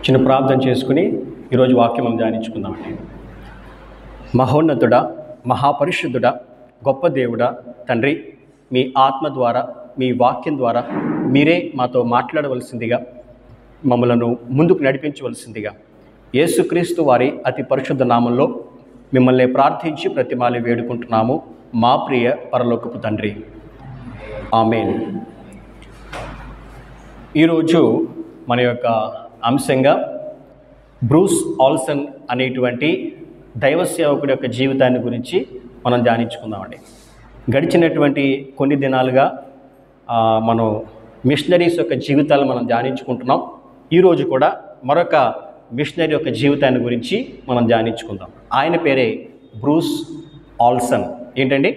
చిన్న ప్రార్థన చేసుకుని ఈరోజు వాక్యం మనం ధ్యానించుకుందామండి. మహోన్నతుడా, మహాపరిశుద్ధుడా, గొప్ప దేవుడా, తండ్రి, మీ ఆత్మ ద్వారా, మీ వాక్యం ద్వారా మీరే మాతో మాట్లాడవలసిందిగా, మమ్మలను ముందుకు నడిపించవలసిందిగా యేసుక్రీస్తు వారి అతి పరిశుద్ధ నామంలో మిమ్మల్ని ప్రార్థించి ప్రతిమాలి వేడుకుంటున్నాము, మా ప్రియ పరలోకపు తండ్రి. ఆమేన్. ఈరోజు మన యొక్క అంశంగా బ్రూస్ ఆల్సన్ అనేటువంటి దైవ సేవకుడి యొక్క జీవితాన్ని గురించి మనం ధ్యానించుకుందామండి. గడిచినటువంటి కొన్ని దినాలుగా మనం మిషనరీస్ యొక్క జీవితాలు మనం ధ్యానించుకుంటున్నాం. ఈరోజు కూడా మరొక మిషనరీ యొక్క జీవితాన్ని గురించి మనం ధ్యానించుకుందాం. ఆయన పేరే బ్రూస్ ఆల్సన్. ఏంటండి?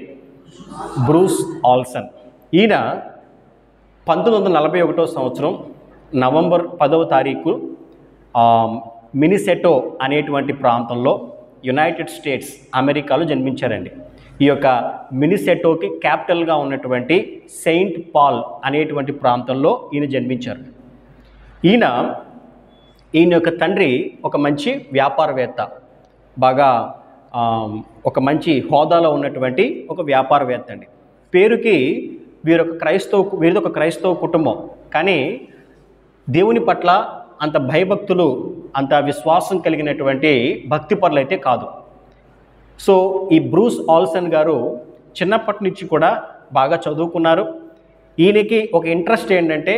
Bruce Olson. ఈయన 1941 సంవత్సరం నవంబర్ 10వ తారీఖు మినిసెటో అనేటువంటి ప్రాంతంలో యునైటెడ్ స్టేట్స్ అమెరికాలో జన్మించారండి. ఈ యొక్క మినిసెటోకి క్యాపిటల్గా ఉన్నటువంటి సెయింట్ పాల్ అనేటువంటి ప్రాంతంలో ఈయన జన్మించారు. ఈయన యొక్క తండ్రి ఒక మంచి వ్యాపారవేత్త, బాగా ఒక మంచి హోదాలో ఉన్నటువంటి ఒక వ్యాపారవేత్త అండి. పేరుకి వీరిది ఒక క్రైస్తవ కుటుంబం, కానీ దేవుని పట్ల అంత భయభక్తులు, అంత విశ్వాసం కలిగినటువంటి భక్తిపరులు అయితే కాదు. సో ఈ బ్రూస్ ఆల్సన్ గారు చిన్నప్పటి నుంచి కూడా బాగా చదువుకున్నారు. ఈయనకి ఒక ఇంట్రెస్ట్ ఏంటంటే,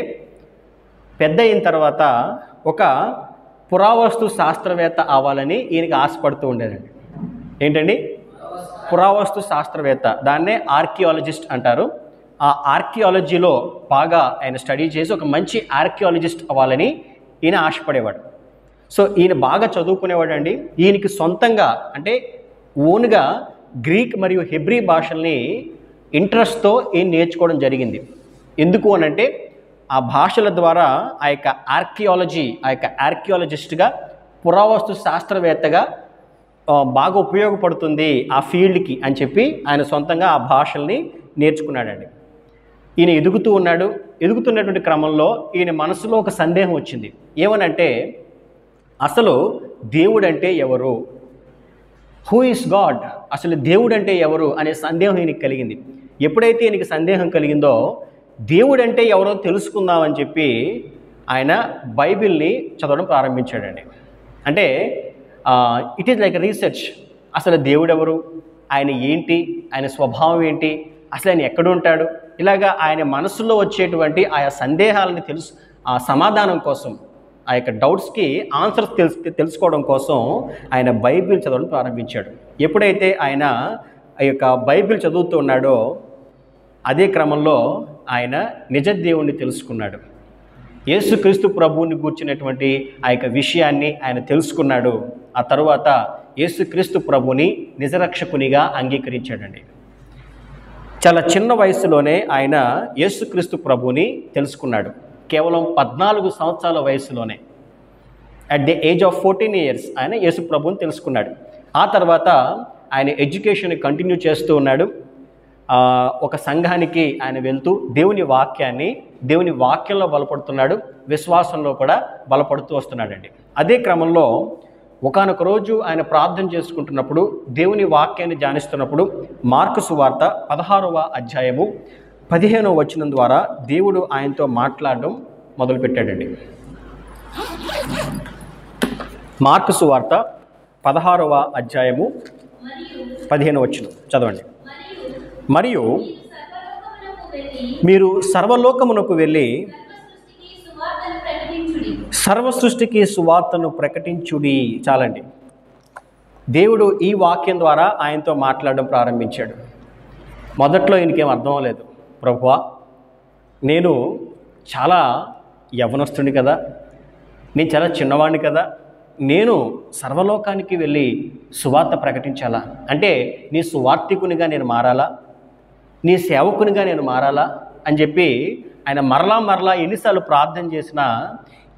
పెద్ద అయిన తర్వాత ఒక పురావస్తు శాస్త్రవేత్త అవ్వాలని ఈయనకి ఆశపడుతూ ఉండేదండి. ఏంటండి? పురావస్తు శాస్త్రవేత్త, దాన్నే ఆర్కియాలజిస్ట్ అంటారు. ఆ ఆర్కియాలజీలో బాగా ఆయన స్టడీ చేసి ఒక మంచి ఆర్కియాలజిస్ట్ అవ్వాలని ఈయన ఆశపడేవాడు. సో ఈయన బాగా చదువుకునేవాడు అండి. ఈయనకి సొంతంగా అంటే ఓన్గా గ్రీక్ మరియు హెబ్రీ భాషల్ని ఇంట్రెస్ట్తో ఈయన నేర్చుకోవడం జరిగింది. ఎందుకు అనంటే, ఆ భాషల ద్వారా ఆ యొక్క ఆర్కియాలజిస్ట్గా, పురావస్తు శాస్త్రవేత్తగా బాగా ఉపయోగపడుతుంది ఆ ఫీల్డ్కి అని చెప్పి ఆయన సొంతంగా ఆ భాషల్ని నేర్చుకున్నాడండి. ఈయన ఎదుగుతున్నటువంటి క్రమంలో ఈయన మనసులో ఒక సందేహం వచ్చింది. ఏమనంటే, అసలు దేవుడంటే ఎవరు? Who is God? అసలు దేవుడంటే ఎవరు అనే సందేహం ఈయనకి కలిగింది. ఎప్పుడైతే ఈయనకి సందేహం కలిగిందో, దేవుడంటే ఎవరో తెలుసుకుందామని చెప్పి ఆయన బైబిల్ని చదవడం ప్రారంభించాడండి. అంటే ఇట్ ఈజ్ లైక్ రీసెర్చ్. అసలు దేవుడెవరు, ఆయన ఏంటి, ఆయన స్వభావం ఏంటి, అసలు ఆయన ఎక్కడుంటాడు, ఇలాగా ఆయన మనసులో వచ్చేటువంటి ఆయా సందేహాలని ఆ సమాధానం కోసం, ఆ యొక్క డౌట్స్కి ఆన్సర్స్ తెలుసుకోవడం కోసం ఆయన బైబిల్ చదవడం ప్రారంభించాడు. ఎప్పుడైతే ఆయన ఆ యొక్క బైబిల్ చదువుతూ ఉన్నాడో, అదే క్రమంలో ఆయన నిజ దేవుణ్ణి తెలుసుకున్నాడు. యేసుక్రీస్తు ప్రభువుని గూర్చినటువంటి ఆ యొక్క విషయాన్ని ఆయన తెలుసుకున్నాడు. ఆ తరువాత యేసుక్రీస్తు ప్రభుని నిజరక్షకునిగా అంగీకరించాడండి. చాలా చిన్న వయసులోనే ఆయన యేసుక్రీస్తు ప్రభుని తెలుసుకున్నాడు. కేవలం 14 సంవత్సరాల వయసులోనే, at the age of 14 years ఆయన యేసు ప్రభుని తెలుసుకున్నాడు. ఆ తర్వాత ఆయన ఎడ్యుకేషన్ కంటిన్యూ చేస్తూ ఉన్నాడు. ఒక సంఘానికి ఆయన వెళ్తూ దేవుని వాక్యంలో బలపడుతున్నాడు, విశ్వాసంలో కూడా బలపడుతూ వస్తున్నాడండి. అదే క్రమంలో ఒకానొక రోజు ఆయన ప్రార్థన చేసుకుంటున్నప్పుడు, దేవుని వాక్యాన్ని ధ్యానిస్తున్నప్పుడు, మార్కు సువార్త 16వ అధ్యాయము 15వ వచనం ద్వారా దేవుడు ఆయనతో మాట్లాడడం మొదలుపెట్టాడండి. మార్కు సువార్త 16వ అధ్యాయము 15వ వచనం చదవండి. మరియు మీరు సర్వలోకమునకు వెళ్ళి సర్వ సృష్టికి సువార్తను ప్రకటించుడి. చాలండి. దేవుడు ఈ వాక్యం ద్వారా ఆయనతో మాట్లాడడం ప్రారంభించాడు. మొదట్లో ఈయనకేం అర్థం అవ్వలేదు. ప్రభువా, నేను చాలా యవ్వనస్తుని కదా, నేను చాలా చిన్నవాడిని కదా, నేను సర్వలోకానికి వెళ్ళి సువార్త ప్రకటించాలా? అంటే నీ సువార్తికునిగా నేను మారాలా, నీ సేవకునిగా నేను మారాలా అని చెప్పి ఆయన మరలా ఎన్నిసార్లు ప్రార్థన చేసినా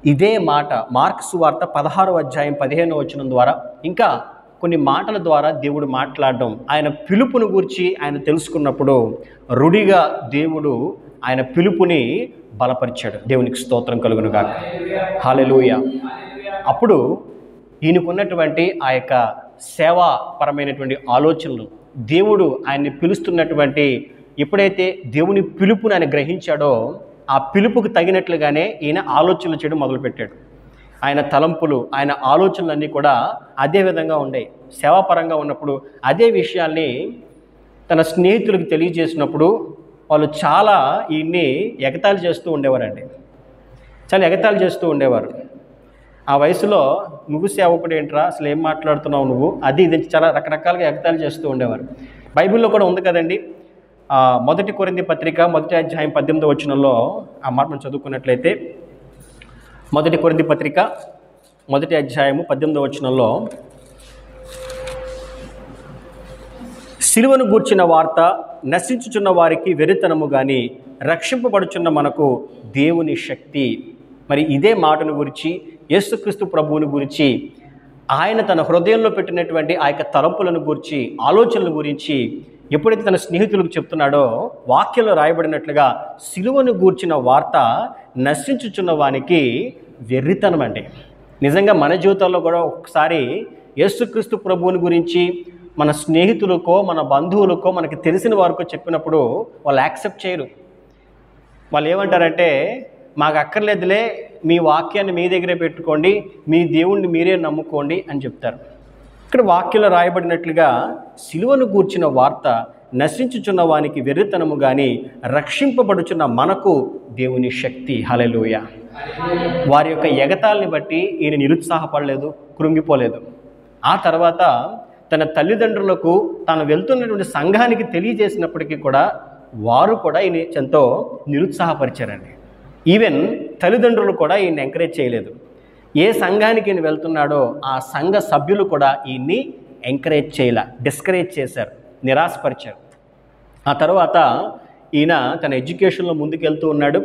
ఇదే మాట మార్కు సువార్త 16వ అధ్యాయం 15వ వచనం ద్వారా, ఇంకా కొన్ని మాటల ద్వారా దేవుడు మాట్లాడడం, ఆయన పిలుపును గురించి ఆయన తెలుసుకున్నప్పుడు రుడిగా దేవుడు ఆయన పిలుపుని బలపరిచాడు. దేవునికి స్తోత్రం కలుగును గాక. హల్లెలూయా. అప్పుడు ఈయనకున్నటువంటి ఆ యొక్క సేవాపరమైనటువంటి ఆలోచనలు, దేవుడు ఆయన్ని పిలుస్తున్నటువంటి, ఎప్పుడైతే దేవుని పిలుపుని ఆయన గ్రహించాడో ఆ పిలుపుకు తగినట్లుగానే ఈయన ఆలోచనలు చేయడం మొదలుపెట్టాడు. ఆయన తలంపులు, ఆయన ఆలోచనలన్నీ కూడా అదే విధంగా ఉండేవి. సేవాపరంగా ఉన్నప్పుడు అదే విషయాల్ని తన స్నేహితులకు తెలియజేసినప్పుడు వాళ్ళు చాలా ఈయన్ని ఎగతాళి చేస్తూ ఉండేవారండి. చాలా ఎగతాళి చేస్తూ ఉండేవారు. ఆ వయసులో నువ్వు సేవకుడు ఏంట్రా, అసలు ఏం మాట్లాడుతున్నావు నువ్వు, అది ఇది చాలా రకరకాలుగా ఎగతాళి చేస్తూ ఉండేవారు. బైబిల్లో కూడా ఉంది కదండి. 1 కొరింథీ పత్రిక 1వ అధ్యాయం 18వ వచనంలో ఆ మాట మనం చదువుకున్నట్లయితే, 1 కొరింథీ పత్రిక 1వ అధ్యాయము 18వ వచనంలో, సిలువను గూర్చిన వార్త నశించుచున్న వారికి వెరితనము గాని రక్షింపబడుచున్న మనకు దేవుని శక్తి. మరి ఇదే మాటను గురించి, యేసుక్రీస్తు ప్రభువుని గురించి, ఆయన తన హృదయంలో పెట్టినటువంటి ఆ యొక్క తలంపులను గురించి, ఆలోచనల గురించి ఎప్పుడైతే తన స్నేహితులకు చెప్తున్నాడో వాక్యంలో రాయబడినట్లుగా సిలువను గూర్చిన వార్త నశించుచున్న వానికి వెర్రితనం అండి. నిజంగా మన జీవితాల్లో కూడా ఒకసారి యేసుక్రీస్తు ప్రభువుని గురించి మన స్నేహితులకో, మన బంధువులకో, మనకి తెలిసిన వారికో చెప్పినప్పుడు వాళ్ళు యాక్సెప్ట్ చేయరు. వాళ్ళు ఏమంటారంటే, మాకు అక్కర్లేదులే, మీ వాక్యాన్ని మీ దగ్గరే పెట్టుకోండి, మీ దేవుణ్ణి మీరే నమ్ముకోండి అని చెప్తారు. ఇక్కడ వాక్యంలో రాయబడినట్లుగా సిలువను గూర్చిన వార్త నశించుచున్న వానికి వెర్రితనము కానీ రక్షింపబడుచున్న మనకు దేవుని శక్తి. హల్లెలూయా. వారి యొక్క ఎగతాల్ని బట్టి ఈయన నిరుత్సాహపడలేదు, కృంగిపోలేదు. ఆ తర్వాత తన తల్లిదండ్రులకు తాను వెళ్తున్నటువంటి సంఘానికి తెలియజేసినప్పటికీ కూడా వారు కూడా ఈయన ఎంతో నిరుత్సాహపరిచారండి. ఈవెన్ తల్లిదండ్రులు కూడా ఈయన్ని ఎంకరేజ్ చేయలేదు. ఏ సంఘానికి ఈయన వెళ్తున్నాడో ఆ సంఘ సభ్యులు కూడా ఈయన్ని ఎంకరేజ్ చేయలే, డిస్కరేజ్ చేశారు, నిరాశపరిచారు. ఆ తర్వాత ఈయన తన ఎడ్యుకేషన్లో ముందుకెళ్తూ ఉన్నాడు.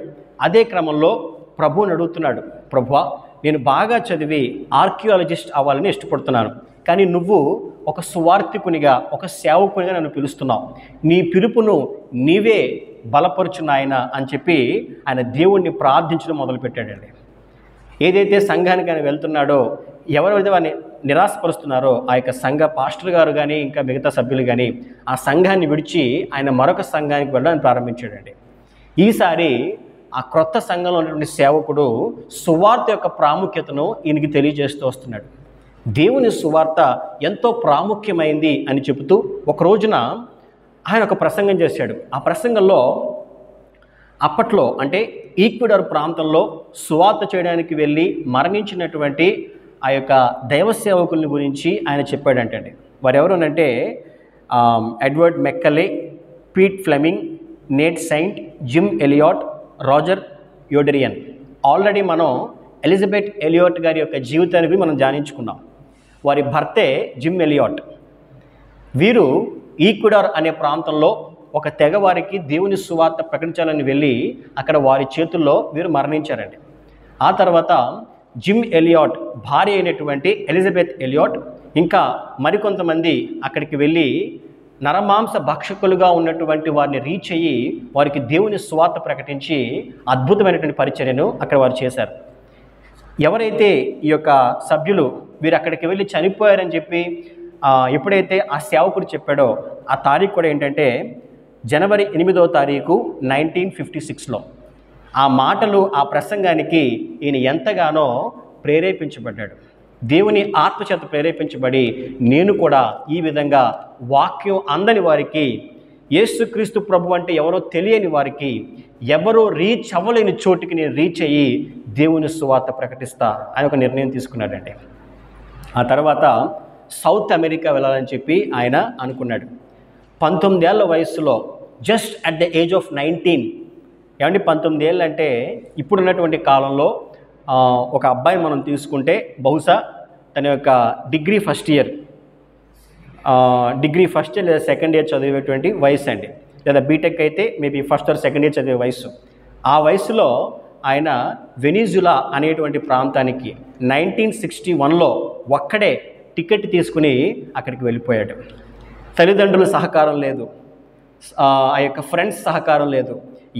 అదే క్రమంలో ప్రభువుని అడుగుతున్నాడు, ప్రభువా, నేను బాగా చదివి ఆర్కియాలజిస్ట్ అవ్వాలని ఇష్టపడుతున్నాను, కానీ నువ్వు ఒక సువార్థికునిగా, ఒక సేవకునిగా నన్ను పిలుస్తున్నావు, నీ పిలుపును నీవే బలపరుచు నాయన అని చెప్పి ఆయన దేవుణ్ణి ప్రార్థించడం మొదలుపెట్టాడండి. ఏదైతే సంఘానికి ఆయన వెళ్తున్నాడో, ఎవరైతే వారిని నిరాశపరుస్తున్నారో ఆ యొక్క సంఘ పాస్టర్ గారు కానీ ఇంకా మిగతా సభ్యులు కానీ ఆ సంఘాన్ని విడిచి ఆయన మరొక సంఘానికి వెళ్ళడానికి ప్రారంభించాడండి. ఈసారి ఆ క్రొత్త సంఘంలో ఉన్నటువంటి సేవకుడు సువార్త యొక్క ప్రాముఖ్యతను ఈయనకి తెలియజేస్తూ వస్తున్నాడు. దేవుని సువార్త ఎంతో ప్రాముఖ్యమైంది అని చెబుతూ ఒక రోజున ఆయన ఒక ప్రసంగం చేశాడు. ఆ ప్రసంగంలో అప్పట్లో అంటే ఈక్వెడార్ ప్రాంతంలో సువార్త చేయడానికి వెళ్ళి మరణించినటువంటి ఆ యొక్క దైవ సేవకుల్ని గురించి ఆయన చెప్పాడంటండి. వారు ఎవరునంటే Edward McCully, Pete Fleming, Nate Saint, Jim Elliot, Roger Youderian. Already మనం ఎలిజబెత్ ఎలియాట్ గారి యొక్క జీవితాన్ని గురించి మనం ధ్యానించుకున్నాం. వారి భర్తే జిమ్ ఎలియాట్. వీరు ఈక్వెడార్ అనే ప్రాంతంలో ఒక తెగవారికి దేవుని సువార్త ప్రకటించాలని వెళ్ళి అక్కడ వారి చేతుల్లో వీరు మరణించారండి. ఆ తర్వాత జిమ్ ఎలియాట్ భార్య అయినటువంటి ఎలిజబెత్ ఎలియాట్ ఇంకా మరికొంతమంది అక్కడికి వెళ్ళి నరమాంస భక్షకులుగా ఉన్నటువంటి వారిని రీచ్ అయ్యి వారికి దేవుని సువార్త ప్రకటించి అద్భుతమైనటువంటి పరిచర్యను అక్కడ వారు చేశారు. ఎవరైతే ఈ యొక్క సభ్యులు వీరు అక్కడికి వెళ్ళి చనిపోయారని చెప్పి ఎప్పుడైతే ఆ సేవకుడు చెప్పాడో ఆ తారీఖు కూడా ఏంటంటే జనవరి 8వ తారీఖు 1956లో. ఆ మాటలు, ఆ ప్రసంగానికి ఈయన ఎంతగానో ప్రేరేపించబడ్డాడు. దేవుని ఆత్మచేత ప్రేరేపించబడి నేను కూడా ఈ విధంగా వాక్యం అందని వారికి, యేసుక్రీస్తు ప్రభు అంటే ఎవరో తెలియని వారికి, ఎవరో రీచ్ అవ్వలేని చోటికి నేను రీచ్ అయ్యి దేవుని సువార్త ప్రకటిస్తా అని ఒక నిర్ణయం తీసుకున్నాడండి. ఆ తర్వాత సౌత్ అమెరికా వెళ్ళాలని చెప్పి ఆయన అనుకున్నాడు. 19 ఏళ్ల వయసులో, just at the age of 19. ఏమంటే 19 ఏళ్ళు అంటే ఇప్పుడున్నటువంటి కాలంలో ఒక అబ్బాయి మనం తీసుకుంటే బహుశా తన యొక్క డిగ్రీ ఫస్ట్ ఇయర్ లేదా సెకండ్ ఇయర్ చదివేటువంటి వయసు అండి. లేదా బీటెక్ అయితే maybe first or second year చదివే వయసు. ఆ వయసులో ఆయన వెనిజులా అనేటువంటి ప్రాంతానికి 1961లో ఒక్కడే టికెట్ తీసుకుని అక్కడికి వెళ్ళిపోయాడు. తల్లిదండ్రుల సహకారం లేదు, ఆ యొక్క ఫ్రెండ్స్ సహకారం లేదు,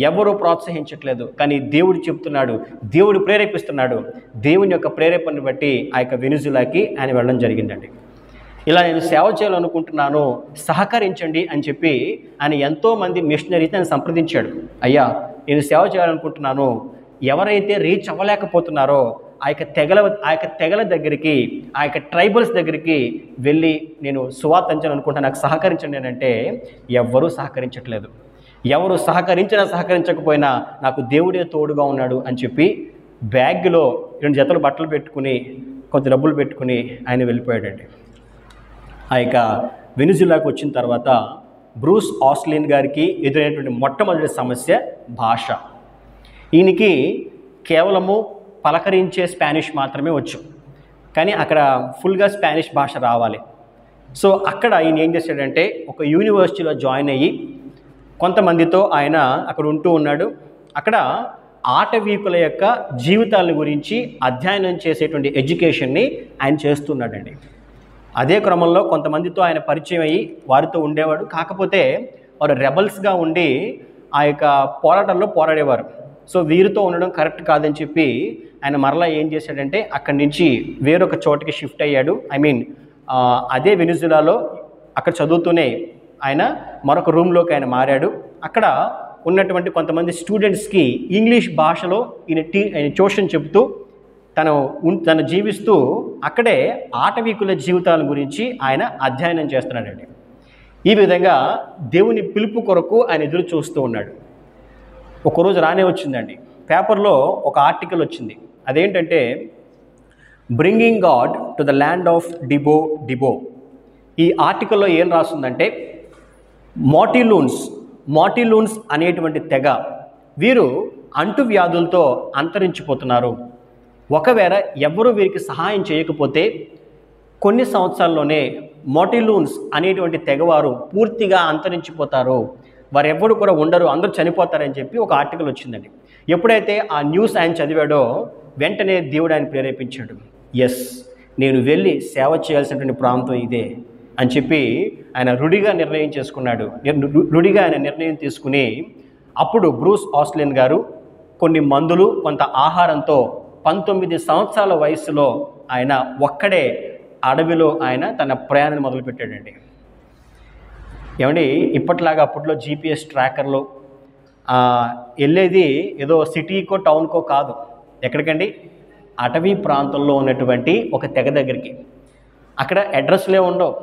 ఎవరూ ప్రోత్సహించట్లేదు. కానీ దేవుడు చెప్తున్నాడు, దేవుడు ప్రేరేపిస్తున్నాడు. దేవుని యొక్క ప్రేరేపణను బట్టి ఆ యొక్క వెనిజులాకి ఆయన వెళ్ళడం జరిగిందండి. ఇలా నేను సేవ చేయాలనుకుంటున్నాను, సహకరించండి అని చెప్పి ఆయన ఎంతోమంది మిషనరీతో ఆయన సంప్రదించాడు. అయ్యా, నేను సేవ చేయాలనుకుంటున్నాను, ఎవరైతే రీచ్ అవ్వలేకపోతున్నారో ఆ యొక్క తెగల దగ్గరికి, ఆ యొక్క ట్రైబల్స్ దగ్గరికి వెళ్ళి నేను సువార్త అంచాలనుకుంటున్నాను, నాకు సహకరించండి అని అంటే ఎవ్వరూ సహకరించట్లేదు. ఎవరు సహకరించకపోయినా నాకు దేవుడే తోడుగా ఉన్నాడు అని చెప్పి బ్యాగ్లో 2 జతలు బట్టలు పెట్టుకుని కొంత డబ్బులు పెట్టుకుని ఆయన వెళ్ళిపోయాడండి. ఆ యొక్క వెనిజులాకు వచ్చిన తర్వాత బ్రూస్ ఆస్లిన్ గారికి ఎదురైనటువంటి మొట్టమొదటి సమస్య భాష. ఈయనకి కేవలము పలకరించే స్పానిష్ మాత్రమే వచ్చు, కానీ అక్కడ ఫుల్గా స్పానిష్ భాష రావాలి. సో అక్కడ ఈయన ఏం చేశాడంటే ఒక యూనివర్సిటీలో జాయిన్ అయ్యి కొంతమందితో ఆయన అక్కడ ఉంటూ ఉన్నాడు. అక్కడ ఆటవీకుల యొక్క జీవితాల గురించి అధ్యయనం చేసేటువంటి ఎడ్యుకేషన్ని ఆయన చేస్తున్నాడండి. అదే క్రమంలో కొంతమందితో ఆయన పరిచయం అయ్యి వారితో ఉండేవాడు. కాకపోతే వారు రెబల్స్గా ఉండి ఆ యొక్క పోరాటంలో పోరాడేవారు. సో వీరితో ఉండడం కరెక్ట్ కాదని చెప్పి ఆయన మరలా ఏం చేశాడంటే అక్కడి నుంచి వేరొక చోటికి షిఫ్ట్ అయ్యాడు. అదే వెనిజులాలో అక్కడ చదువుతూనే ఆయన మరొక రూమ్లోకి ఆయన మారాడు. అక్కడ ఉన్నటువంటి కొంతమంది స్టూడెంట్స్కి ఇంగ్లీష్ భాషలో ఆయన ట్యూషన్ చెబుతూ తను జీవిస్తూ అక్కడే ఆటవీకుల జీవితాల గురించి ఆయన అధ్యయనం చేస్తున్నాడండి. ఈ విధంగా దేవుని పిలుపు కొరకు ఆయన ఎదురు చూస్తూ ఉన్నాడు. ఒకరోజు రానే వచ్చిందండి, పేపర్లో ఒక ఆర్టికల్ వచ్చింది. అదేంటంటే bringing God to the land of డిబో. ఈ ఆర్టికల్లో ఏం రాస్తుందంటే మాటిలూన్స్ అనేటువంటి తెగ, వీరు అంటువ్యాధులతో అంతరించిపోతున్నారు. ఒకవేళ ఎవరు వీరికి సహాయం చేయకపోతే కొన్ని సంవత్సరాల్లోనే మాటిలూన్స్ అనేటువంటి తెగవారు పూర్తిగా అంతరించిపోతారు, వారెవ్వరు కూడా ఉండరు, అందరూ చనిపోతారని చెప్పి ఒక ఆర్టికల్ వచ్చిందండి. ఎప్పుడైతే ఆ న్యూస్ ఆయన చదివాడో వెంటనే దేవుడు ఆయన ప్రేరేపించాడు. ఎస్, నేను వెళ్ళి సేవ చేయాల్సినటువంటి ప్రాంతం ఇదే అని చెప్పి ఆయన రుడిగా ఆయన నిర్ణయం తీసుకుని అప్పుడు బ్రూస్ ఆస్లిన్ గారు కొన్ని మందులు కొంత ఆహారంతో 19 సంవత్సరాల వయసులో ఆయన ఒక్కడే అడవిలో ఆయన తన ప్రయాణాన్ని మొదలుపెట్టాడండి. ఏమండి, ఇప్పట్లాగా అప్పట్లో GPS ట్రాకర్లు వెళ్ళేది ఏదో సిటీకో టౌన్కో కాదు. ఎక్కడికండి? అటవీ ప్రాంతంలో ఉన్నటువంటి ఒక తెగ దగ్గరికి. అక్కడ అడ్రస్లే ఉండవు.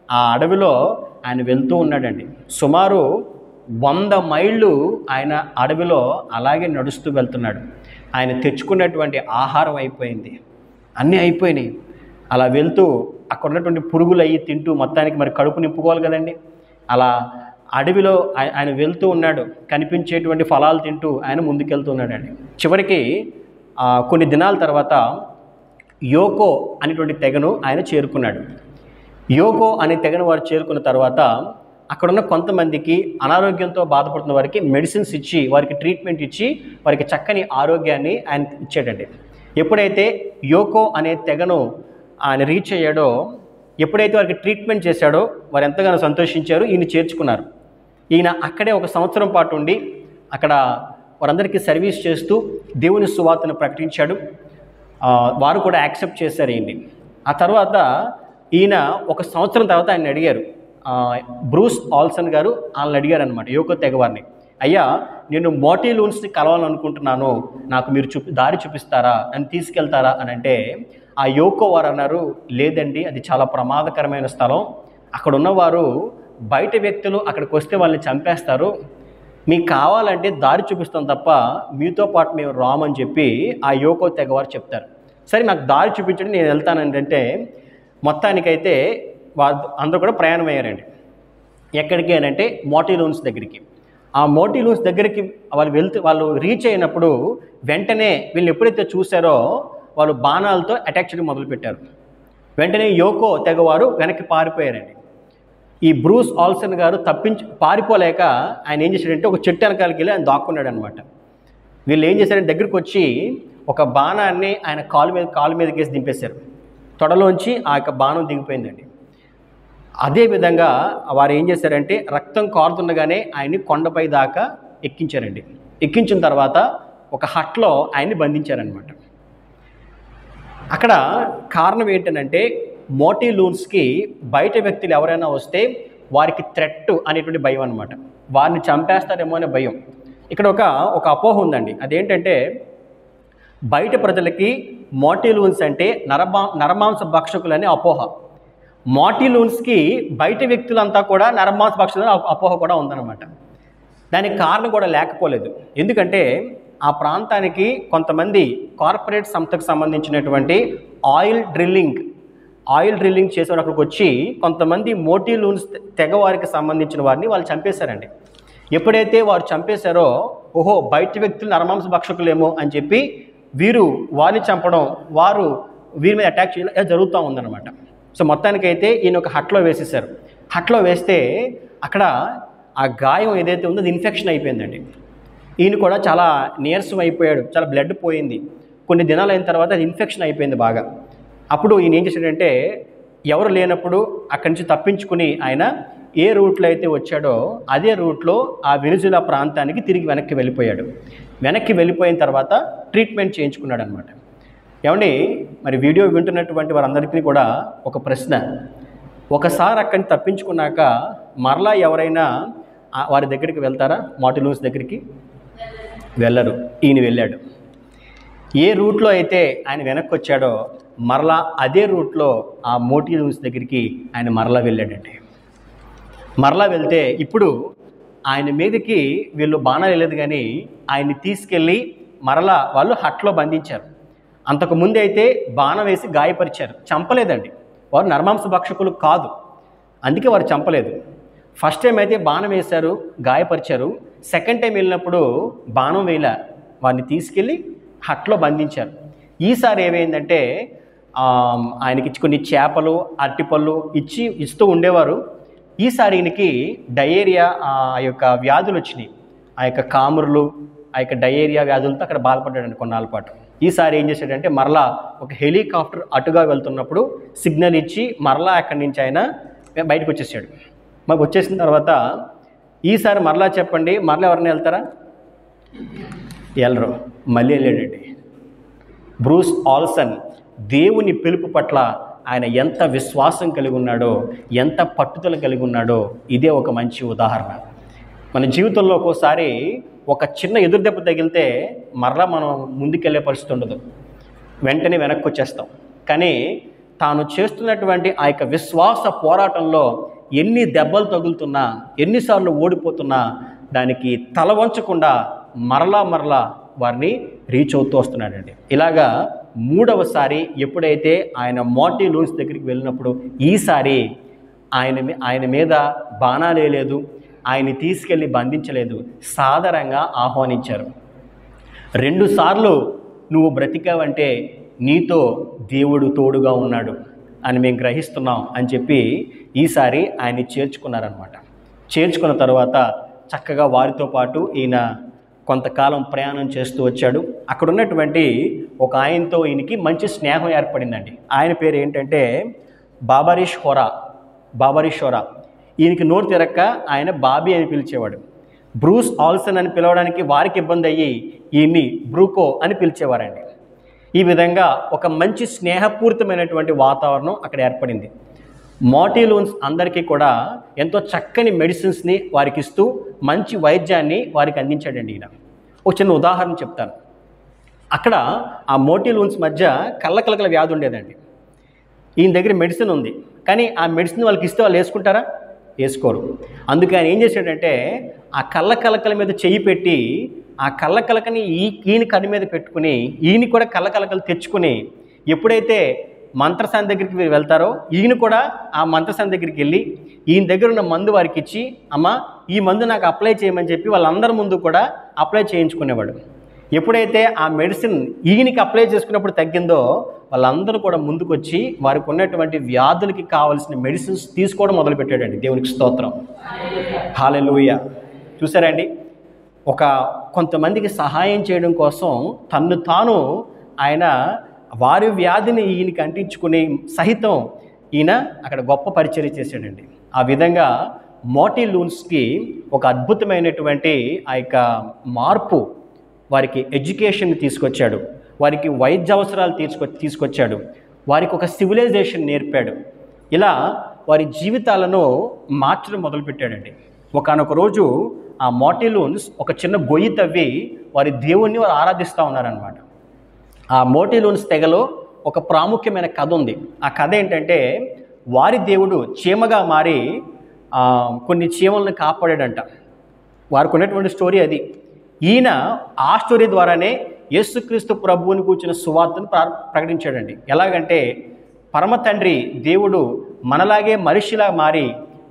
ఆ అడవిలో ఆయన వెళ్తూ ఉన్నాడండి. సుమారు 100 మైళ్ళు ఆయన అడవిలో అలాగే నడుస్తూ వెళ్తున్నాడు. ఆయన తెచ్చుకున్నటువంటి ఆహారం అయిపోయింది, అన్నీ అయిపోయినాయి. అలా వెళ్తూ అక్కడ ఉన్నటువంటి పురుగులు అయ్యి తింటూ మొత్తానికి మరి కడుపు నింపుకోవాలి కదండి. అలా అడవిలో ఆయన వెళ్తూ ఉన్నాడు, కనిపించేటువంటి ఫలాలు తింటూ ఆయన ముందుకెళ్తున్నాడండి. చివరికి కొన్ని దినాల తర్వాత యోకో అనేటువంటి తెగను ఆయన చేరుకున్నాడు. యోకో అనే తెగను వారు చేరుకున్న తర్వాత అక్కడున్న కొంతమందికి అనారోగ్యంతో బాధపడుతున్న వారికి మెడిసిన్స్ ఇచ్చి, వారికి ట్రీట్మెంట్ ఇచ్చి, వారికి చక్కని ఆరోగ్యాన్ని ఆయన ఇచ్చాడండి. ఎప్పుడైతే యోకో అనే తెగను ఆయన రీచ్ అయ్యాడో, ఎప్పుడైతే వారికి ట్రీట్మెంట్ చేశాడో వారు ఎంతగానో సంతోషించారు, ఈయన చేర్చుకున్నారు. ఈయన అక్కడే 1 సంవత్సరం పాటు ఉండి అక్కడ వారందరికీ సర్వీస్ చేస్తూ దేవుని సువార్తను ప్రకటించాడు. వారు కూడా యాక్సెప్ట్ చేశారు ఈయన్ని. ఆ తర్వాత ఈయన 1 సంవత్సరం తర్వాత ఆయన అడిగారు, బ్రూస్ ఆల్సన్ గారు వాళ్ళని అడిగారు అనమాట, యోకో తెగవారిని, అయ్యా నేను మాటిలూన్స్ని కలవాలనుకుంటున్నాను, నాకు మీరు దారి చూపిస్తారా, నన్ను తీసుకెళ్తారా అని అంటే ఆ యోకో వారు అన్నారు, లేదండి, అది చాలా ప్రమాదకరమైన స్థలం, అక్కడ ఉన్నవారు బయట వ్యక్తులు అక్కడికి వస్తే వాళ్ళని చంపేస్తారు, మీకు కావాలంటే దారి చూపిస్తాం తప్ప మీతో పాటు మేము రామని చెప్పి ఆ యోకో తెగవారు చెప్తారు. సరే నాకు దారి చూపించండి, నేను వెళ్తానంటే మొత్తానికైతే అందరూ కూడా ప్రయాణం అయ్యారండి. ఎక్కడికి అని అంటే మాటిలూన్స్ దగ్గరికి. ఆ మాటిలూన్స్ దగ్గరికి వాళ్ళు రీచ్ అయినప్పుడు వెంటనే వీళ్ళు ఎప్పుడైతే చూశారో వాళ్ళు బాణాలతో అటాక్ చేయడం మొదలుపెట్టారు. వెంటనే యోకో తెగవారు వెనక్కి పారిపోయారండి. ఈ బ్రూస్ ఆల్సన్ గారు పారిపోలేక ఆయన ఏం చేశాడంటే ఒక చెట్టు వెనకాలకి వెళ్ళి ఆయన దాక్కున్నాడు అనమాట. వీళ్ళు ఏం చేశారంటే దగ్గరికి వచ్చి ఒక బాణాన్ని ఆయన కాలు మీద కేసి దింపేశారు. తొడలోంచి ఆ యొక్క బాణం దిగిపోయిందండి. అదేవిధంగా వారు ఏం చేశారంటే రక్తం కారుతుండగానే ఆయన్ని కొండపై దాకా ఎక్కించారండి. ఎక్కించిన తర్వాత ఒక హట్లో ఆయన్ని బంధించారనమాట. అక్కడ కారణం ఏంటంటే మోటీ లూన్స్కి బయట వ్యక్తులు ఎవరైనా వస్తే వారికి థ్రెట్ అనేటువంటి భయం అనమాట. వారిని చంపేస్తారేమో అనే భయం. ఇక్కడ ఒక అపోహ ఉందండి. అదేంటంటే బయట ప్రజలకి మోటీ లూన్స్ అంటే నరమాంస భక్షకులని అపోహ. మోటీ లూన్స్కి బయట వ్యక్తులంతా కూడా నరమాంస భక్షకులని అపోహ కూడా ఉందన్నమాట. దానికి కారణం కూడా లేకపోలేదు. ఎందుకంటే ఆ ప్రాంతానికి కొంతమంది కార్పొరేట్ సంస్థకు సంబంధించినటువంటి ఆయిల్ డ్రిల్లింగ్ చేసేవారు అక్కడికి వచ్చి కొంతమంది మోటీ లూన్స్ తెగవారికి సంబంధించిన వారిని వాళ్ళు చంపేశారండి. ఎప్పుడైతే వారు చంపేశారో ఓహో బయట వ్యక్తులు నరమాంస భక్షకులేమో అని చెప్పి వారిని చంపడం, వీరి మీద అటాక్ చేయడం జరుగుతూ ఉందన్నమాట. సో మొత్తానికైతే ఈయన ఒక హట్లో వేసేసారు. హట్లో వేస్తే అక్కడ ఆ గాయం ఏదైతే ఉందో అది ఇన్ఫెక్షన్ అయిపోయిందండి. ఈయన కూడా చాలా నీరసం అయిపోయాడు, చాలా బ్లడ్ పోయింది. కొన్ని దినాలు అయిన తర్వాత అది ఇన్ఫెక్షన్ అయిపోయింది బాగా. అప్పుడు ఈయన ఏం చేశాడంటే ఎవరు లేనప్పుడు అక్కడి నుంచి తప్పించుకుని ఆయన ఏ రూట్లో అయితే వచ్చాడో అదే రూట్లో ఆ వెనిజులా ప్రాంతానికి తిరిగి వెనక్కి వెళ్ళిపోయాడు. వెనక్కి వెళ్ళిపోయిన తర్వాత ట్రీట్మెంట్ చేయించుకున్నాడు అనమాట. ఏమండి, మరి వీడియో వింటున్నటువంటి వారందరికీ కూడా ఒక ప్రశ్న. ఒకసారి అక్కడి నుంచి తప్పించుకున్నాక మరలా ఎవరైనా వారి దగ్గరికి వెళ్తారా? మోటీ లూన్స్ దగ్గరికి వెళ్ళరు. ఈయన వెళ్ళాడు. ఏ రూట్లో అయితే ఆయన వెనక్కి వచ్చాడో మరలా అదే రూట్లో ఆ మోటీ లూన్స్ దగ్గరికి ఆయన మరలా వెళ్ళాడండి. మరలా వెళ్తే ఇప్పుడు ఆయన మీదకి వీళ్ళు బాణాలు వెళ్ళలేదు, కానీ ఆయన్ని తీసుకెళ్ళి మరలా వాళ్ళు హట్లో బంధించారు. అంతకుముందు అయితే బాణం వేసి గాయపరిచారు, చంపలేదండి. వారు నరమాంస భక్షకులు కాదు, అందుకే వారు చంపలేదు. ఫస్ట్ టైం అయితే బాణం వేశారు, గాయపరిచారు. సెకండ్ టైం వెళ్ళినప్పుడు బాణం వేయల, వారిని తీసుకెళ్ళి హట్లో బంధించారు. ఈసారి ఏమైందంటే ఆయనకి కొన్ని చేపలు అరటిపళ్ళు ఇస్తూ ఉండేవారు. ఈసారి ఈయనకి డయేరియా ఆ యొక్క వ్యాధులు వచ్చినాయి. ఆ యొక్క కామురులు ఆ యొక్క డయేరియా వ్యాధులతో అక్కడ బాధపడ్డాడండి కొన్నాళ్ళ పాటు. ఈసారి ఏం చేశాడంటే మరలా ఒక హెలికాప్టర్ అటుగా వెళ్తున్నప్పుడు సిగ్నల్ ఇచ్చి మరలా అక్కడి నుంచి ఆయన బయటకు వచ్చేసాడు. మాకు వచ్చేసిన తర్వాత ఈసారి మరలా చెప్పండి, మరలా ఎవరైనా వెళ్తారా? వెళ్ళరు. మళ్ళీ వెళ్ళాడండి. బ్రూస్ ఆల్సన్ దేవుని పిలుపు పట్ల ఆయన ఎంత విశ్వాసం కలిగి ఉన్నాడో, ఎంత పట్టుదల కలిగి ఉన్నాడో ఇదే ఒక మంచి ఉదాహరణ. మన జీవితంలో ఒక్కోసారి ఒక చిన్న ఎదురుదెబ్బ తగిలితే మరలా మనం ముందుకెళ్ళే పరిస్థితి ఉండదు, వెంటనే వెనక్కి వచ్చేస్తాం. కానీ తాను చేస్తున్నటువంటి ఆ యొక్క విశ్వాస పోరాటంలో ఎన్ని దెబ్బలు తగులుతున్నా, ఎన్నిసార్లు ఓడిపోతున్నా దానికి తల వంచకుండా మరలా వారిని రీచ్ అవుతూ వస్తున్నాడండి. ఇలాగా మూడవసారి ఎప్పుడైతే ఆయన మోటీ లూన్స్ దగ్గరికి వెళ్ళినప్పుడు ఈసారి ఆయన మీద బాణాలు వేయలేదు, ఆయన్ని తీసుకెళ్ళి బంధించలేదు, సాదరంగా ఆహ్వానించారు. 2 సార్లు నువ్వు బ్రతికావంటే నీతో దేవుడు తోడుగా ఉన్నాడు అని మేము గ్రహిస్తున్నాం అని చెప్పి ఈసారి ఆయన్ని చేర్చుకున్నారనమాట. చేర్చుకున్న తర్వాత చక్కగా వారితో పాటు ఈయన కొంతకాలం ప్రయాణం చేస్తూ వచ్చాడు. అక్కడ ఉన్నటువంటి ఒక ఆయనతో ఈయనకి మంచి స్నేహం ఏర్పడిందండి. ఆయన పేరు ఏంటంటే బాబరిష్ హోరా. ఈయనకి నోరు తిరక్క ఆయన బాబీ అని పిలిచేవాడు. బ్రూస్ ఆల్సన్ అని పిలవడానికి వారికి ఇబ్బంది అయ్యి ఈయన్ని బ్రూకో అని పిలిచేవారండి. ఈ విధంగా ఒక మంచి స్నేహపూరితమైనటువంటి వాతావరణం అక్కడ ఏర్పడింది. మోటీ లూన్స్ అందరికీ కూడా ఎంతో చక్కని మెడిసిన్స్ని వారికి ఇస్తూ మంచి వైద్యాన్ని వారికి అందించాడండి ఈయన. ఒక చిన్న ఉదాహరణ చెప్తాను. అక్కడ ఆ మోటీ లూన్స్ మధ్య కళ్ళకలకల వ్యాధి ఉండేదండి. ఈయన దగ్గర మెడిసిన్ ఉంది, కానీ ఆ మెడిసిన్ వాళ్ళకి ఇస్తే వాళ్ళు వేసుకుంటారా? వేసుకోరు. అందుకే ఆయన ఏం చేశాడంటే ఆ కళ్ళకలకల మీద చెయ్యి పెట్టి ఆ కళ్ళకలకని ఈయన కన్ను మీద పెట్టుకుని ఈయన కూడా కళ్ళకలకలు తెచ్చుకుని ఎప్పుడైతే మంత్రసాని దగ్గరికి మీరు వెళ్తారో ఈయన కూడా ఆ మంత్రసాని దగ్గరికి వెళ్ళి ఈయన దగ్గర ఉన్న మందు వారికి ఇచ్చి అమ్మ ఈ మందు నాకు అప్లై చేయమని చెప్పి వాళ్ళందరి ముందు కూడా అప్లై చేయించుకునేవాడు. ఎప్పుడైతే ఆ మెడిసిన్ ఈయనకి అప్లై చేసుకున్నప్పుడు తగ్గిందో వాళ్ళందరూ కూడా ముందుకొచ్చి వారికి ఉన్నటువంటి వ్యాధులకి కావాల్సిన మెడిసిన్స్ తీసుకోవడం మొదలుపెట్టాడండి. దేవునికి స్తోత్రం, హల్లెలూయా. చూసారండి, కొంతమందికి సహాయం చేయడం కోసం తన్ను తాను ఆయన వారి వ్యాధిని ఈయనకి అంటించుకుని సహితం ఈయన అక్కడ గొప్ప పరిచర్య చేశాడండి. ఆ విధంగా మోటిలూన్స్కి ఒక అద్భుతమైనటువంటి ఆ యొక్క మార్పు, వారికి ఎడ్యుకేషన్ తీసుకొచ్చాడు, వారికి వైద్య అవసరాలు తీసుకొచ్చాడు, వారికి ఒక సివిలైజేషన్ నేర్పాడు. ఇలా వారి జీవితాలను మార్చడం మొదలుపెట్టాడండి. ఒకానొక రోజు ఆ మోటిలూన్స్ ఒక చిన్న గొయ్యి తవ్వి వారి దేవుణ్ణి వారు ఆరాధిస్తూ ఉన్నారనమాట. ఆ మోటిలూన్స్ తెగలో ఒక ప్రాముఖ్యమైన కథ ఉంది. ఆ కథ ఏంటంటే, వారి దేవుడు చీమగా మారి కొన్ని చీమలను కాపాడాడంట. వారికి ఉన్నటువంటి స్టోరీ అది. ఈయన ఆ స్టోరీ ద్వారానే యేసుక్రీస్తు ప్రభువుని కూర్చున్న సువార్తను ప్రకటించాడండి. ఎలాగంటే, పరమ తండ్రి దేవుడు మనలాగే మనిషిలా మారి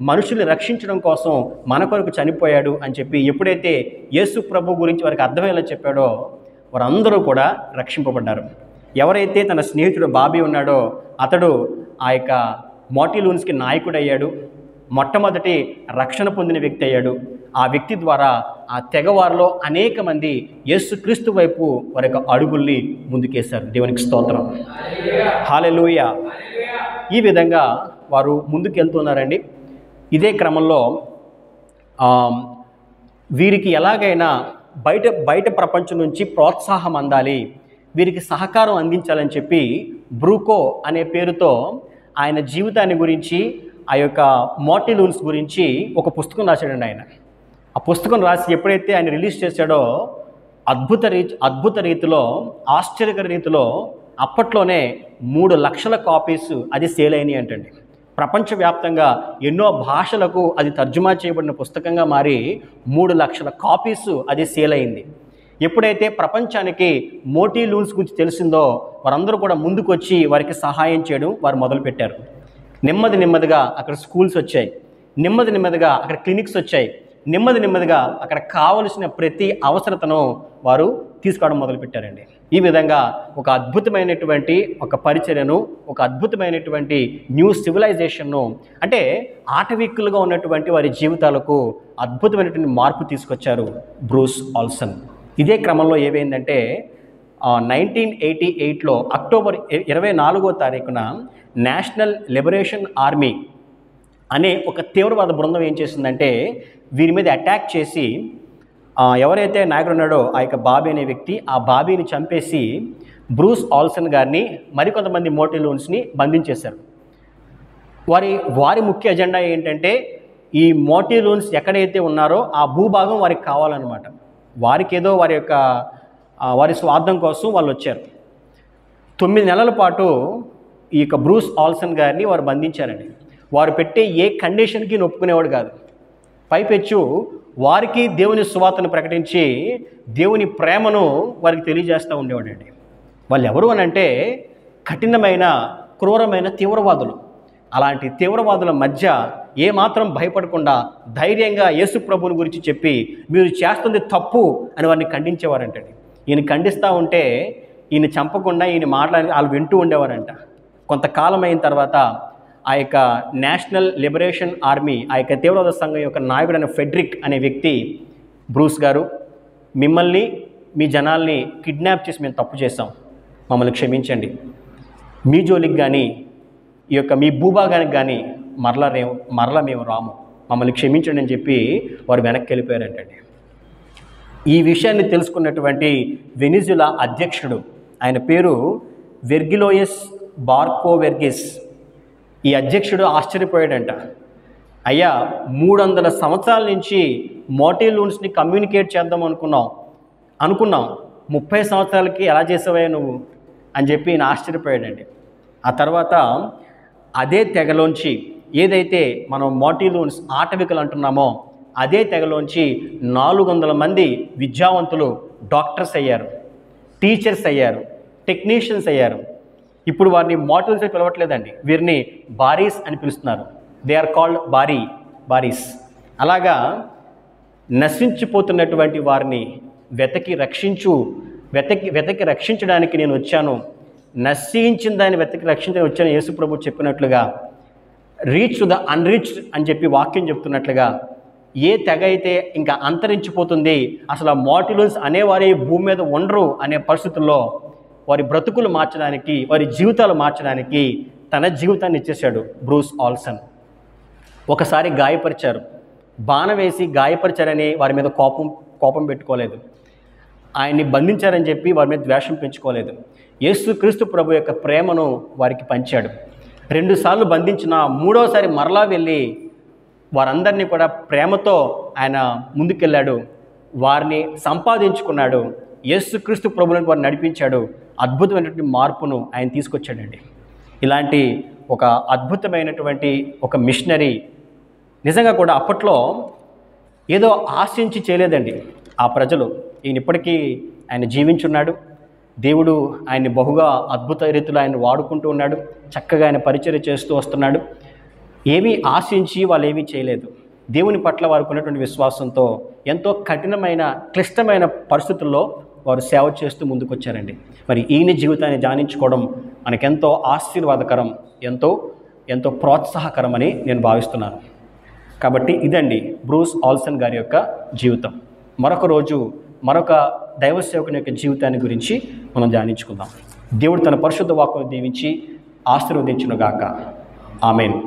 మనుషుల్ని రక్షించడం కోసం మన కొరకు చనిపోయాడు అని చెప్పి ఎప్పుడైతే యేసు ప్రభు గురించి వారికి అర్థమయ్యేలా చెప్పాడో వారందరూ కూడా రక్షింపబడ్డారు. ఎవరైతే తన స్నేహితుడు బాబీ ఉన్నాడో అతడు ఆ యొక్క మోటిలూన్స్కి నాయకుడయ్యాడు. మొట్టమొదటి రక్షణ పొందిన వ్యక్తి అయ్యాడు. ఆ వ్యక్తి ద్వారా ఆ తెగవారిలో అనేక మంది యేసుక్రీస్తు వైపు వారి యొక్క అడుగుల్ని ముందుకేశారు. దేవునికి స్తోత్రం, హల్లెలూయా. ఈ విధంగా వారు ముందుకెళ్తున్నారండి. ఇదే క్రమంలో వీరికి ఎలాగైనా బయట ప్రపంచం నుంచి ప్రోత్సాహం అందాలి, వీరికి సహకారం అందించాలని చెప్పి బ్రూకో అనే పేరుతో ఆయన జీవితాన్ని గురించి, ఆ యొక్క మోటిలూన్స్ గురించి ఒక పుస్తకం రాశాడండి ఆయన. ఆ పుస్తకం రాసి ఎప్పుడైతే ఆయన రిలీజ్ చేశాడో అద్భుత రీతిలో, ఆశ్చర్యకర రీతిలో అప్పట్లోనే 3 లక్షల కాపీస్ అది సేల్ అయినాయి అంటండి. ప్రపంచవ్యాప్తంగా ఎన్నో భాషలకు అది తర్జుమా చేయబడిన పుస్తకంగా మారి 3 లక్షల కాపీస్ అది సేల్ అయింది. ఎప్పుడైతే ప్రపంచానికి మోటిలూన్స్ గురించి తెలిసిందో వారందరూ కూడా ముందుకొచ్చి వారికి సహాయం చేయడం వారు మొదలుపెట్టారు. నెమ్మదిగా అక్కడ స్కూల్స్ వచ్చాయి, నెమ్మదిగా అక్కడ క్లినిక్స్ వచ్చాయి, నెమ్మదిగా అక్కడ కావలసిన ప్రతి అవసరతను వారు తీసుకోవడం మొదలుపెట్టారండి. ఈ విధంగా ఒక అద్భుతమైనటువంటి ఒక పరిచర్యను, ఒక అద్భుతమైనటువంటి న్యూ సివిలైజేషన్ను, అంటే ఆటవిక్కులుగా ఉన్నటువంటి వారి జీవితాలకు అద్భుతమైనటువంటి మార్పు తీసుకొచ్చారు బ్రూస్ ఆల్సన్. ఇదే క్రమంలో ఏమైందంటే 1988లో అక్టోబర్ 24వ తారీఖున నేషనల్ లిబరేషన్ ఆర్మీ అనే ఒక తీవ్రవాద బృందం ఏం చేసిందంటే వీరి మీద అటాక్ చేసి ఎవరైతే నాయకుడు ఉన్నాడో ఆ యొక్క బాబీ అనే వ్యక్తి, ఆ బాబీని చంపేసి బ్రూస్ ఆల్సన్ గారిని మరికొంతమంది మోటిలూన్స్ని బంధించేశారు. వారి ముఖ్య ఎజెండా ఏంటంటే ఈ మోటిలూన్స్ ఎక్కడైతే ఉన్నారో ఆ భూభాగం వారికి కావాలన్నమాట. వారికి ఏదో వారి స్వార్థం కోసం వాళ్ళు వచ్చారు. 9 నెలల పాటు ఈ యొక్క బ్రూస్ ఆల్సన్ గారిని వారు బంధించారండి. వారు పెట్టే ఏ కండిషన్కి ఒప్పుకునేవాడు కాదు. పైపెచ్చు వారికి దేవుని సువార్తను ప్రకటించి దేవుని ప్రేమను వారికి తెలియజేస్తూ ఉండేవాడండి. వాళ్ళు ఎవరు అని అంటే కఠినమైన, క్రూరమైన తీవ్రవాదులు. అలాంటి తీవ్రవాదుల మధ్య ఏమాత్రం భయపడకుండా ధైర్యంగా యేసు ప్రభువుని గురించి చెప్పి మీరు చేస్తుంది తప్పు అని వారిని ఖండించేవారంటండి. ఈయన ఖండిస్తూ ఉంటే ఈయన చంపకుండా ఈయన మాట్లాడి వాళ్ళు వింటూ ఉండేవారంట. కొంతకాలం అయిన తర్వాత ఆ యొక్క నేషనల్ లిబరేషన్ ఆర్మీ, ఆ యొక్క తీవ్రవాద సంఘం యొక్క నాయకుడైన ఫెడ్రిక్ అనే వ్యక్తి, బ్రూస్ గారు మిమ్మల్ని, మీ జనాల్ని కిడ్నాప్ చేసి మేము తప్పు చేసాం, మమ్మల్ని క్షమించండి, మీ జోలికి కానీ ఈ యొక్క మీ భూభాగానికి కానీ మరలా మేము రాము, మమ్మల్ని క్షమించండి అని చెప్పి వారు వెనక్కి వెళ్ళిపోయారంటండి. ఈ విషయాన్ని తెలుసుకున్నటువంటి వెనిజులా అధ్యక్షుడు, ఆయన పేరు వెర్గిలోయస్ బార్కోవెర్గిస్, ఈ అధ్యక్షుడు ఆశ్చర్యపోయాడంట. అయ్యా 300 సంవత్సరాల నుంచి మోటిలూన్స్ని కమ్యూనికేట్ చేద్దాం అనుకున్నాం, 30 సంవత్సరాలకి ఎలా చేసావయ్యా నువ్వు అని చెప్పి ఈయన ఆశ్చర్యపోయాడండి. ఆ తర్వాత అదే తెగలోంచి ఏదైతే మనం మోటిలూన్స్ ఆటవికలు అంటున్నామో అదే తెగలోంచి 400 మంది విద్యావంతులు డాక్టర్స్ అయ్యారు, టీచర్స్ అయ్యారు, టెక్నీషియన్స్ అయ్యారు. ఇప్పుడు వారిని మోటిలూన్స్ అని పిలవట్లేదండి, వీరిని బారీస్ అని పిలుస్తున్నారు. They are called Baris. అలాగా నశించిపోతున్నటువంటి వారిని వెతకి రక్షించడానికి నేను వచ్చాను, నశించిన దాన్ని వెతకి రక్షించడానికి వచ్చాను యేసు ప్రభు చెప్పినట్లుగా, రీచ్ టు ద అన్రీచ్డ్ అని చెప్పి వాక్యం చెప్తున్నట్లుగా, ఏ తెగ అయితే ఇంకా అంతరించిపోతుంది, అసలు ఆ మోటిలూన్స్ అనేవారి భూమి మీద ఉండరు అనే పరిస్థితుల్లో వారి బ్రతుకులు మార్చడానికి, వారి జీవితాలు మార్చడానికి తన జీవితాన్ని ఇచ్చేశాడు బ్రూస్ ఆల్సన్. ఒకసారి గాయపరిచారు, బాణం వేసి గాయపరిచారని వారి మీద కోపం పెట్టుకోలేదు. ఆయన్ని బంధించారని చెప్పి వారి మీద ద్వేషం పెంచుకోలేదు. యేసుక్రీస్తు ప్రభు యొక్క ప్రేమను వారికి పంచాడు. 2 సార్లు బంధించిన మూడోసారి మరలా వెళ్ళి వారందరినీ కూడా ప్రేమతో ఆయన ముందుకెళ్ళాడు. వారిని సంపాదించుకున్నాడు. యేసుక్రీస్తు ప్రభువుని వారిని నడిపించాడు. అద్భుతమైనటువంటి మార్పును ఆయన తీసుకొచ్చాడండి. ఇలాంటి ఒక అద్భుతమైనటువంటి ఒక మిషనరీ నిజంగా కూడా అప్పట్లో ఏదో ఆశించి చేయలేదండి ఆ ప్రజలు. ఈయన ఇప్పటికీ ఆయన జీవించున్నాడు. దేవుడు ఆయన్ని బహుగా అద్భుత రీతిలో ఆయన వాడుకుంటూ ఉన్నాడు. చక్కగా ఆయన పరిచర్య చేస్తూ వస్తున్నాడు. ఏమీ ఆశించి వాళ్ళు ఏమీ చేయలేదు. దేవుని పట్ల వారికి ఉన్నటువంటి విశ్వాసంతో ఎంతో కఠినమైన క్లిష్టమైన పరిస్థితుల్లో వారు సేవ చేస్తూ ముందుకొచ్చారండి. మరి ఈయన జీవితాన్ని ధ్యానించుకోవడం మనకెంతో ఆశీర్వాదకరం, ఎంతో ఎంతో ప్రోత్సాహకరమని నేను భావిస్తున్నాను. కాబట్టి ఇదండి బ్రూస్ ఆల్సన్ గారి యొక్క జీవితం. మరొక రోజు మరొక దైవ సేవకుని యొక్క జీవితాన్ని గురించి మనం ధ్యానించుకుందాం. దేవుడు తన పరిశుద్ధ వాక్కును దీవించి ఆశీర్వదించునుగాక. ఆమేన్.